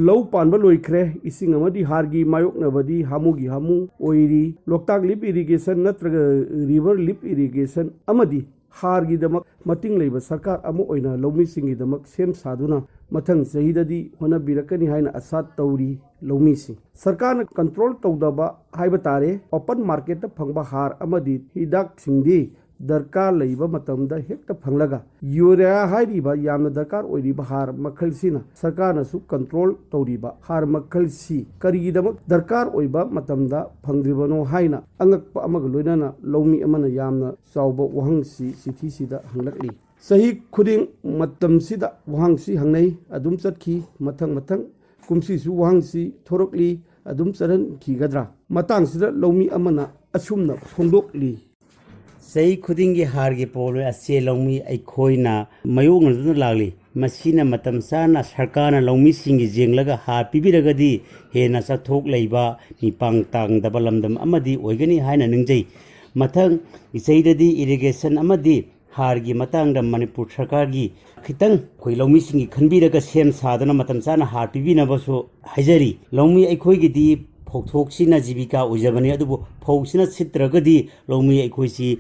ꯂꯧ ꯄꯥꯟꯕ ꯂꯣꯏꯈ꯭ꯔꯦ ꯏꯁꯤꯡ ꯑꯃꯗꯤ ꯍꯥꯔꯒꯤ ꯃꯥꯌꯣꯛꯅꯕꯗꯤ ꯍꯥꯃꯨꯒꯤ ꯍꯥꯃꯨ ꯑꯣꯏꯔꯤ ꯂꯣꯛꯇꯥꯛ ꯂꯤꯞ ꯏꯔꯤꯒꯦꯁꯟ ꯅꯠꯇ꯭ꯔꯒ ꯔꯤꯚꯔ ꯂꯤꯞ ꯏꯔꯤꯒꯦꯁꯟ ꯑꯃꯗꯤ ꯍꯥꯔꯒꯤꯗꯃꯛ ꯃꯇꯤꯡ ꯂꯩꯕ ꯁꯔꯀꯥꯔ ꯑꯃ ꯑꯣꯏꯅ ꯂꯧꯃꯤꯁꯤꯡꯒꯤꯗꯃꯛ ꯁꯦꯝ ꯁꯥꯗꯨꯅ ꯃꯊꯪ ꯆꯍꯤꯗꯗꯤ ꯍꯣꯠꯅꯕꯤꯔꯛꯀꯅꯤ ꯍꯥꯏꯅ ꯑꯁꯥ ꯇꯧꯔꯤ ꯂꯧꯃꯤꯁꯤꯡ ꯁꯔꯀꯥꯔꯅ ꯀꯟꯇ꯭ꯔꯣꯜ ꯇꯧꯗꯕ ꯍꯥꯏꯕ ꯇꯥꯔꯦ ꯑꯣꯄꯟ ꯃꯥꯔꯀꯦꯠꯇ ꯐꯪꯕ ꯍꯥꯔ ꯑꯃꯗꯤ ꯍꯤꯗꯥꯛꯁꯤꯡꯗꯤ ꯗꯔꯀꯥꯔ ꯂꯩꯕ ꯃꯇꯝꯗ ꯍꯦꯛꯇ ꯐꯪꯂꯒ ꯌꯨꯔꯤꯌꯥ ꯍꯥꯏꯔꯤꯕ ꯌꯥꯝꯅ ꯗꯔꯀꯥꯔ ꯑꯣꯏꯔꯤꯕ ꯍꯥꯔ ꯃꯈꯜꯁꯤꯅ ꯁꯔꯀꯥꯔꯅꯁꯨ ꯀꯟꯇ꯭ꯔꯣल ꯇꯧꯔꯤꯕ ꯍꯥꯔ ꯃꯈꯜꯁꯤ ꯀꯔꯤꯒꯤꯗꯃꯛ ꯗꯔꯀꯥꯔ ꯑꯣꯏꯕ ꯃꯇꯝꯗ ꯐꯪꯗ꯭ꯔꯤꯕꯅꯣ ꯍꯥꯏꯅ ꯑꯉꯛꯄ ꯑꯃꯒ ꯂꯣꯏꯅꯅ ꯂꯧꯃꯤ ꯑꯃꯅ ꯌꯥꯝꯅ ꯆꯥꯎꯕ ꯋꯥꯍꯪꯁꯤ ꯆꯤꯊꯤꯁꯤꯗ ꯍꯪꯂꯛꯂꯤ ꯆꯍꯤ ꯈꯨꯗꯤꯡ ꯃꯇꯝꯁꯤꯗ ꯋꯥꯍꯪꯁꯤ ꯍꯪꯅꯩ ꯑꯗꯨꯝ ꯆꯠꯈꯤ ꯃꯊꯪ ꯀꯨꯝꯁꯤꯁꯨ ꯋꯥꯍꯪꯁꯤ ꯊꯣꯔꯛꯂꯤ ꯑꯗꯨꯝ ꯆꯠꯍꯟꯈꯤꯒꯗ꯭ꯔꯥ ꯃꯇꯥꯡꯁꯤꯗ ꯂꯧꯃꯤ ꯑꯃꯅ ꯑꯁꯨꯝꯅ ꯐꯣꯡꯗꯣꯛꯂꯤ ꯆꯍꯤ ꯈꯨꯗꯤꯡꯒꯤ ꯍꯥꯔꯒꯤ ꯄ꯭ꯔꯣꯕ꯭ꯂꯦꯝ ꯑꯁꯤ ꯂꯧꯃꯤ ꯑꯩꯈꯣꯏꯅ ꯃꯥꯌꯣꯛꯅꯗꯨꯅ ꯂꯥꯛꯂꯤ ꯃꯁꯤꯅ ꯃꯇꯝ ꯆꯥꯅ ꯁꯔꯀꯥꯔꯅ ꯂꯧꯃꯤꯁꯤꯡꯒꯤ ꯌꯦꯡꯂꯒ ꯍꯥꯔ ꯄꯤꯕꯤꯔꯒꯗꯤ ꯍꯦꯟꯅ ꯆꯥꯊꯣꯛ ꯂꯩꯕ ꯃꯤꯄꯥꯡ ꯇꯥꯡꯗꯕ ꯂꯝꯗꯝ ꯑꯃꯗꯤ ꯑꯣꯏꯒꯅꯤ ꯍꯥꯏꯅ ꯅꯤꯡꯖꯩ ꯃꯊꯪ ꯆꯍꯤꯗꯗꯤ ꯏꯔꯤꯒꯦꯁꯟ ꯑꯃꯗꯤ ꯍꯥꯔꯒꯤ ꯃꯇꯥꯡꯗ ꯃꯅꯤꯄꯨꯔ ꯁꯔꯀꯥꯔꯒꯤ ꯈꯤꯇꯪ ꯑꯩꯈꯣꯏ ꯂꯧꯃꯤꯁꯤꯡꯒꯤ ꯈꯟꯕꯤꯔꯒ ꯁꯦꯝ ꯁꯥꯗꯨꯅ ꯃꯇꯝ ꯆꯥꯅ ꯍꯥꯔ ꯄꯤꯕꯤꯅꯕꯁꯨ ꯍꯥꯏꯖꯔꯤ ꯂꯧꯃꯤ ꯑꯩꯈꯣꯏꯒꯤꯗꯤ ꯐꯧꯊꯣꯛꯁꯤꯅ ꯖꯤꯕꯤꯀꯥ ꯑꯣꯏꯖꯕꯅꯤ ꯑꯗꯨꯕꯨ ꯐꯧꯁꯤꯅ ꯁꯤꯠꯇ꯭ꯔꯒꯗꯤ ꯂꯧꯃꯤ ꯑꯩꯈꯣꯏꯁꯤ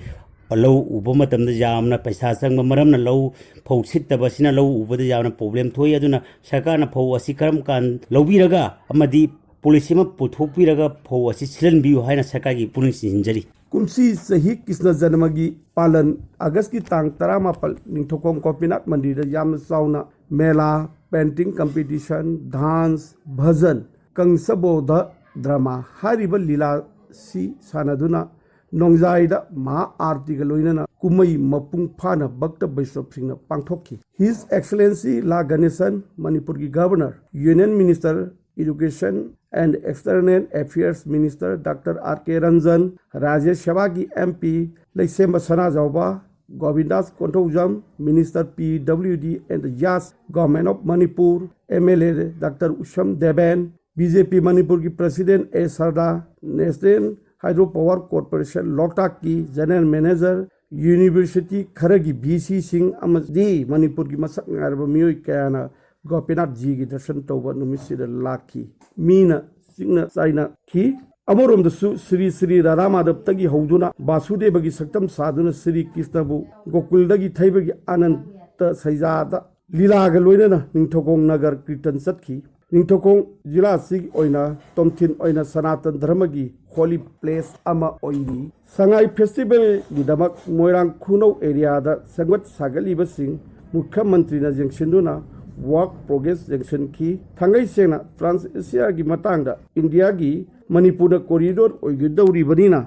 ꯂꯧ ꯎꯕ ꯃꯇꯝꯗ ꯌꯥꯝꯅ ꯄꯩꯁꯥ ꯆꯪꯕ ꯃꯔꯝꯅ ꯂꯧ ꯐꯧ ꯁꯤꯠꯇꯕꯁꯤꯅ ꯂꯧ ꯎꯕꯗ ꯌꯥꯝꯅ ꯄ꯭ꯔꯣꯕ꯭ꯂꯦꯝ ꯊꯣꯛꯏ ꯑꯗꯨꯅ ꯁꯔꯀꯥꯔꯅ ꯐꯧ ꯑꯁꯤ ꯀꯔꯝ ꯀꯥꯟ ꯂꯧꯕꯤꯔꯒ ꯑꯃꯗꯤ ꯄꯣꯂꯤꯁꯤ ꯑꯃ ꯄꯨꯊꯣꯛꯄꯤꯔꯒ ꯐꯧ ꯑꯁꯤ ꯁꯤꯜꯍꯟꯕꯤꯌꯨ ꯍꯥꯏꯅ ꯁꯔꯀꯥꯔꯒꯤ ꯄꯨꯛꯅꯤꯡ ꯆꯤꯡꯁꯤꯟꯖꯔꯤ ꯀꯨꯝꯁꯤ ꯆꯍꯤ ꯀ꯭ꯔꯤꯁꯅ ꯖꯟꯃꯒꯤ ꯄꯥꯂꯟ ꯑꯒꯁꯀꯤ ꯇꯥꯡ 19 ꯅꯤꯡꯊꯧꯈꯣꯡ ꯒꯣꯄꯤꯅꯥꯊ ꯃꯟꯗꯤꯔꯗ ꯌꯥꯝꯅ ꯆꯥꯎꯅ ꯃꯦꯂꯥ ꯄꯦꯟꯇꯤꯡ ꯀꯝꯄꯤꯇꯤꯁꯟ ꯗꯥꯟꯁ ꯚꯖꯟ ꯀꯪꯁꯕꯣꯙ ꯗ꯭ꯔꯃꯥ ꯍꯥꯏꯔꯤꯕ ꯂꯤꯂꯥꯁꯤ ꯁꯥꯟꯅꯗꯨꯅ ꯅꯣꯡꯖꯥꯏꯗ ꯃꯍꯥ ꯑꯥꯔꯇꯤꯒ ꯂꯣꯏꯅꯅ ꯀꯨꯝꯃꯩ ꯃꯄꯨꯡ ꯐꯥꯅ ꯚꯛꯇ ꯕꯩꯁ꯭ꯅꯕꯁꯤꯡꯅ ꯄꯥꯡꯊꯣꯛꯈꯤ ꯍꯤꯁ ꯑꯦꯛꯁꯂꯦꯟꯁꯤ ꯂꯥ ꯒꯅꯦꯁꯟ ꯃꯅꯤꯄꯨꯔꯒꯤ governor union minister Education and External Affairs Minister Dr. R.K. Ranjan, Rajya Sabha की MP Laisemba Sanajauba, Govindas Kontaujam, Minister PWD and Yas, Government of Manipur, MLA Dr. Usham Deben, BJP Manipur की President A. Sarda, National Hydropower Corporation Loktak की General Manager, University Kharagi BC Singh Amadi, Manipur की मसक नारब मियोई कयाना गोपीनाथ जी की दर्शन तौबा नुमिसिदा lucky Meena सिंगना Saina की अमरोमदसु श्री श्री राधा माधव तगी हौदुना वासुदेवगी सक्तम साधुना श्री कृष्णबु गोकुलदगी थैबगी अनंत सैजादा लीलागा लोइनना निंथोकोंग नगर कीर्तन चतखी निंथोकोंग जिला सिग ओइना तोमथिन ओइना सनातन धर्मगी holy place अमा ओइरी संगाई फेस्टिवल गिदमक मोइरांग खुनौ एरियादा संगत सागलिबसिंग मुख्यमंत्रीना जेंगसिंदुना वर्क प्रोग्रेस जंक्शन की थंगई सेना ट्रांस एशिया की मतंगदा इंडिया की मणिपुर कॉरिडोर ओइगदौरिबनिना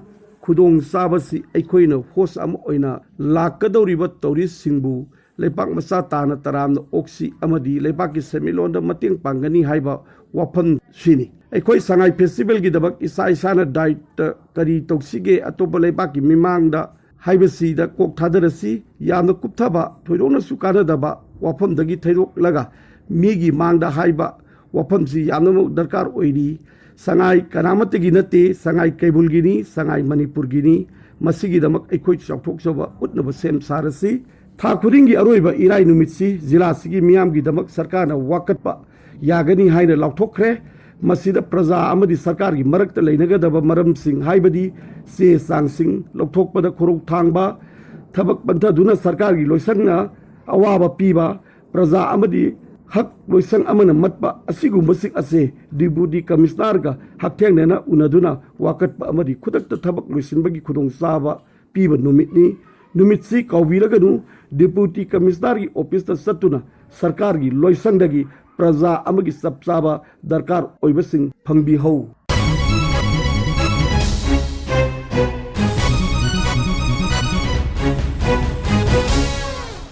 खुदोंग चाबसी अखोइना होस्ट अम ओइना लाकदौरिबा टूरिस्ट सिंबु लेपाक मचा ताना तरामना ऑक्सी अमदी लेपाक की सेमिलोंदा मतेंग पांगनी हाइबा वाफम सिनी अखोइ संगाई फेस्टिवल की दबक इसा इसाना डाइट करी तौसिगे अतोप लेपाक की मिमांगदा हाइबसीदा कोक थादरसी यामना कुपथबा थोइरोना सुकानदबा वाफमदगी थैरोक्लगा मीगी मांगदा हाइबा वाफमसी यामना दरकार ओइरी संगाई कनामतगी नते संगाई केबुलगिनी संगाई मणिपुरगिनी मसिगिदमक अखोइ चौथोकसबा उतनब सेम सारसी था खुदिंगी अरोइबा इराई नुमितसी जिलासिगी मियामगिदमक सरकारना वाकटपा यागनी हाइना लाउथोखरे मसीदा प्रजा अमदी सरकार की मरक्ता लेनगदबा मरमसिंग हाइबदी से सांगसिंग लौथोकपदा खोरौ थांगबा थबक पंथदुना सरकार की लोइसंगना अवाबा पीबा प्रजा अमदी हक लोइसंग अमना मतपा असिगुंबसिक असे डिप्यूटी कमिश्नर का हकथेंगना उनदुना वाकटपा अमदी खुदक्ता थबक लोइसिनबगी खुदोंग चाबा पीबा नुमितनी नुमितसी कौबिरगनु डिप्यूटी कमिश्नर की ऑफिसता चतुना सरकार की लोइसंगदगी प्रजा अमगी चप चाबा दरकार ओइबसिंग फंगबिहौ।